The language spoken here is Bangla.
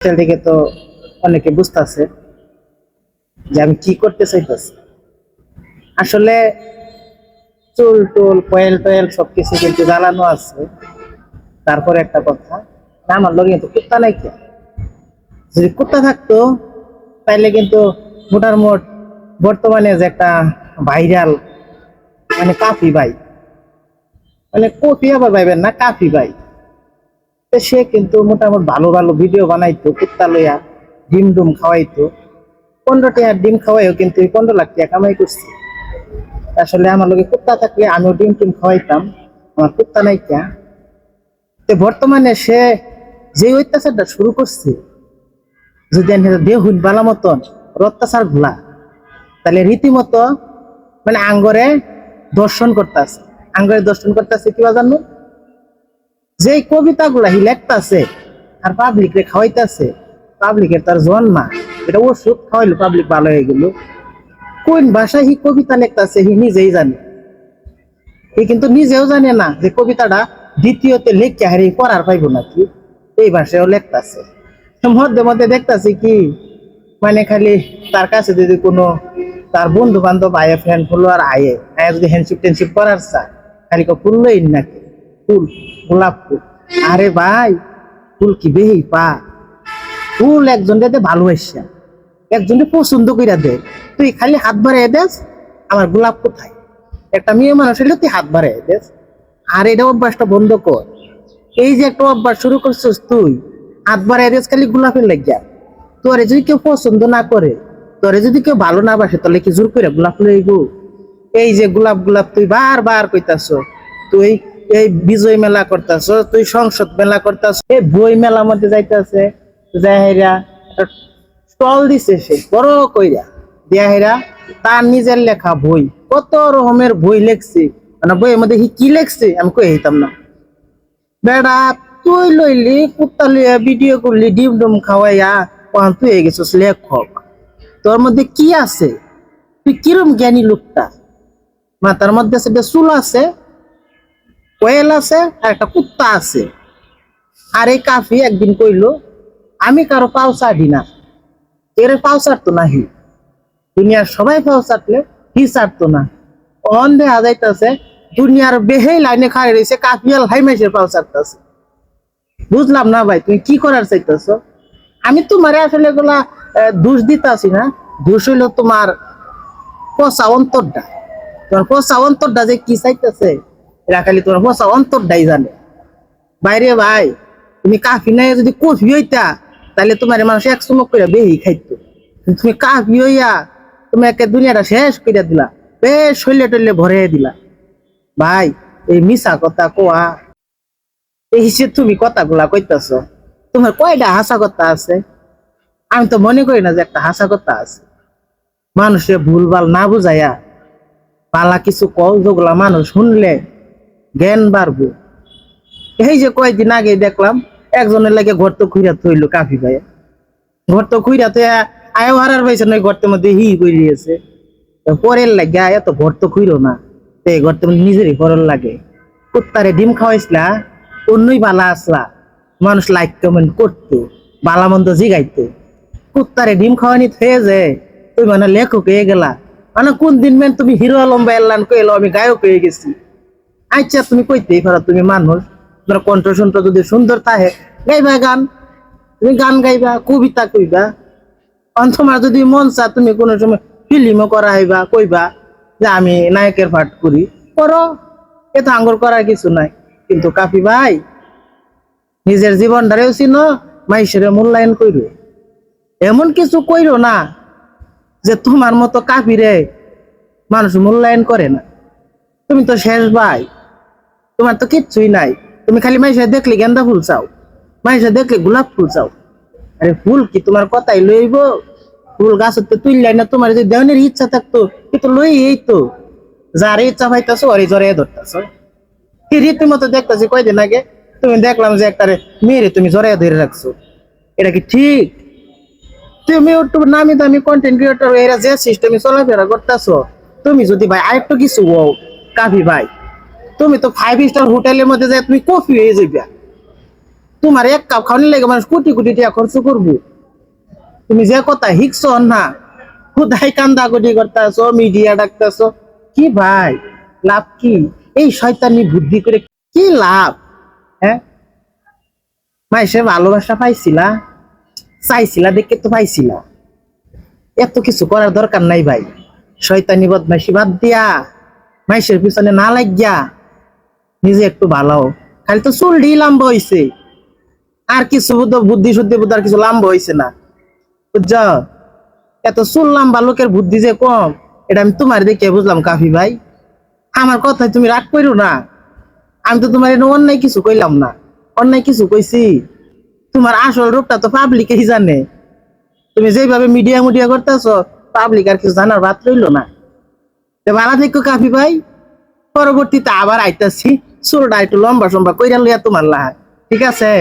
দিকে তো অনেকে বুঝতেছে যে আমি কি করতে চাইতেছি। আসলে চুল টুল পয়েল টয়েল সবকিছু কিন্তু জ্বালানো আছে। তারপরে একটা কথা, আমার লোক কিন্তু কুত্তা নাই কে। যদি কুত্তা থাকতো তাইলে কিন্তু মোটার মোট বর্তমানে যে একটা ভাইরাল মানে কাফি ভাই, মানে কফি আবার ভাইবেন না, কাফি ভাই। তো সে কিন্তু মোটামুটি ভালো ভালো ভিডিও বানাইতো কুত্তা লইয়া, ডিম ডুম খাওয়াইতো। 15 টাকার ডিম খাওয়াইও কিন্তু 15 লাখ টাকা কামাই করছি। আসলে আমার লোকে কুত্তা থাকলে আমিও ডিম টিম খাওয়াইতাম, আমার কুত্তা নাই কে। তো বর্তমানে সে যে অত্যাচারটা শুরু করছে, যদি দেহুন বালা মতন অত্যাচার গুলা, তাহলে রীতিমতো মানে আঙ্গরে দর্শন করতেছে। আঙ্গরে দর্শন করতেছে কিবা জানো, যে কবিতা গুলা হি লেখতেছে আর পাবলিক রে খাওয়াইতেছে, পাবলিকের তার জন্মা এটা ওষুধ খাওয়াইলো পাবলিক ভালো হয়ে গেল। কোন ভাষায় হি কবিতা লেখতেছে হি নিজেই জানে। হি কিন্তু নিজেও জানে না যে কবিতাটা দ্বিতীয়তে লেখকে হারি পড়ার পাইব নাকি, এই ভাষায়ও লেখতেছে। মধ্যে মধ্যে দেখতেছি কি, মানে খালি তার কাছে যদি কোনো তার বন্ধু বান্ধব আয়ে, ফ্রেন্ড ফলোয়ার আয়ে আয়ে যদি হ্যান্ডশিপ টেনশিপ করার চা, খালি ফুল লই নাকি, ফুল, গোলাপ ফুল। আরে ভাই, ফুল কি বেহি পা, ফুল একজন দে ভালোবাসা, একজনকে পছন্দ কইরা দে। তুই খালি হাত বাড়াই দেস, আমার গোলাপ কোথায়। একটা মেয়ে মানুষ হইলে তুই হাত বাড়াই দেস। আর এটা অভ্যাসটা বন্ধ কর। এই যে একটা অভ্যাস শুরু করছিস তুই, হাত বাড়াই দেস খালি গোলাপের লাগিয়া। তোরে যদি কেউ পছন্দ না করে, তোরে যদি কেউ ভালো না বাসে, তাহলে কি জোর করে গোলাপ লইব? এই যে গোলাপ গোলাপ তুই বারবার কইতাছ, তুই এই বিজয় মেলা করতেছ, তুই সংসদ মেলা করতেছ, এই বই মেলা মধ্যে যাইতেছে, যাহেরা স্টল দিছে সে বড় কইরা দেহেরা, তার নিজের লেখা বই, কত রকমের বই লেখছে। মানে বইয়ের মধ্যে কি লেখছে আমি কই হইতাম না। বেড়া, তুই লইলি কুত্তা লইয়া ভিডিও করলি ডিম ডুম খাওয়াইয়া, তখন তুই হয়ে গেছিস লেখক। তোর মধ্যে কি আছে? তুই কিরম জ্ঞানী লোকটা। মাথার মধ্যে সেটা চুল আছে, কোয়েল আছে, আর একটা কুত্তা আছে। আর এই কাফি একদিন কইলো আমি কারো পাও চাড়ি না, এর পাও চাটতো না হি। দুনিয়ার সবাই পাও চাটলে হি চাটতো না। অন দেখা যাইতেছে দুনিয়ার বেহে লাইনে খাড়ি রয়েছে, কাফিয়াল হাই মাইসের পাও চাটতেছে। বুঝলাম না ভাই, তুমি কি করার চাইতেছ? আমি তোমার আসলে এগুলা দোষ দিতেছি না, দোষ হইলো তোমার পচা অন্তরটা। তোমার পচা অন্তরটা যে কি চাইতেছে, এরা খালি তোমার পচা অন্তরটাই জানে। বাইরে ভাই, তুমি কাফি নাই যদি কফি হইতা, তাহলে তোমার মানুষ এক চুমক করে বেহি খাইতো। তুমি কাফি হইয়া তুমি একে দুনিয়াটা শেষ করে দিলা, বেশ শৈলে টইলে ভরে দিলা। ভাই, এই মিশা কথা কোয়া, এই হিসেবে তুমি কথাগুলা কইতাছ, তোমার কয়টা হাসা কথা আছে? আমি তো মনে করি না যে একটা হাসা কথা আছে। মানুষে ভুলভাল না বুঝাইয়া পালা কিছু কল, যেগুলা মানুষ শুনলে জ্ঞান বাড়বো। এই যে কয়েকদিন আগে দেখলাম একজনের লাগে গর্ত খুঁড়া থইলো কাফি ভাই, গর্ত খুঁড়া তো আয়ও হারার পাইছে না, গর্তের মধ্যে হি কইলিয়েছে। পরের লাগে এত গর্ত খুঁড়ো না, এই গর্তের মধ্যে নিজেরই পরের লাগে। কুত্তারে ডিম খাওয়াইছিলা, অন্যই বালা আসলা, মানুষ লাইক কমেন্ট করতো, বালা মন্দ জিগাইতো। কুত্তারে ডিম খাওয়ানি হয়ে যে তুই মানে লেখক হয়ে গেলা। মানে কোন দিন মেন তুমি হিরো আলম বা এল্লান কইলো আমি গায়ক হয়ে গেছি। আচ্ছা, তুমি কইতেই পারো তুমি মানুষ, তোমার কণ্ঠ শুনতে যদি সুন্দর থাকে গাইবা গান, তুমি গান গাইবা, কবিতা কইবা। তোমার যদি মন চা তুমি কোনো সময় ফিল্মও করা হইবা, কইবা যে আমি নায়কের পাঠ করি, করো, এত আঙ্গুর করার কিছু নাই। কিন্তু কাফি ভাই, নিজের জীবনটারেও চিনো, মাইসের মূল্যায়ন কইরো। এমন কিছু কইরো না যে তোমার মতো কাফিরে মানুষ মূল্যায়ন করে না। তুমি তো শেষ ভাই, তোমার তো কিচ্ছুই নাই। তুমি খালি মাইসে দেখলে গেন্দা ফুল চাও, মাইসে দেখলে গোলাপ ফুল চাও। আরে ফুল কি তোমার কথাই লইব? ফুল গাছতে তুললাই না, তোমার যদি দেওয়ানের ইচ্ছা থাকতো কিন্তু লই, এই তো যার ইচ্ছা পাইতেছো ওরই জরে ধরতেছ। রীতিমতো দেখতেছি কয়দিন আগে তুমি দেখলাম যে একটা মেয়েরে তুমি জড়াইয়া ধরে রাখছো, এটা কি ঠিক? তুমি ইউটিউব নামি দামি কন্টেন্ট ক্রিয়েটর, এরা যে সিস্টেমে চলাফেরা করতেছো, তুমি যদি ভাই আরেকটু কিছু হও কাফি ভাই, তুমি তো 5 স্টার হোটেলের মধ্যে যায় তুমি কফি হয়ে যাইবা। তোমার এক কাপ খাওয়ানি লেগে মানুষ কোটি কোটি টাকা খরচ করবো। তুমি যে কথা হিকছ না, খুদাই কান্দা কুটি করতেছ, মিডিয়া ডাকতেছ, কি ভাই লাভ কি? এই শয়তানি বুদ্ধি করে কি লাভ? হ্যাঁ, মাইসে ভালোবাসা পাইছিলা, চাইছিলা দেখে তো পাইছিলা। এত কিছু করার দরকার নাই ভাই। শয়তানি বদমাইশি বাদ দিয়া মাইসের পিছনে না লাগিয়া নিজে একটু ভালো হও। খালি তো চুল ডি লাম্বা হইছে, আর কিছু বুদ্ধি শুদ্ধি বুদ্ধি আর কিছু লাম্বা হইছে না, বুঝছ? এত চুল লাম্বা লোকের বুদ্ধি যে কম, এটা আমি তোমার দেখে বুঝলাম কাফি ভাই। আমার কথায় তুমি রাগ করো না। আমি তো তোমার এটা অন্যায় কিছু কইলাম না, অন্যায় কিছু কইছি? তোমার আসল রূপটা তো পাবলিকই জানে। তুমি যেভাবে মিডিয়া মুডিয়া করতেছ, পাবলিক আর কিছু জানার বাদ রইলো না। ভালো থেকো কাফি ভাই, পরবর্তীতে আবার আইতাছি, চুলটা একটু লম্বা সম্বা কইরা লইয়া তোমার লাহায়, ঠিক আছে?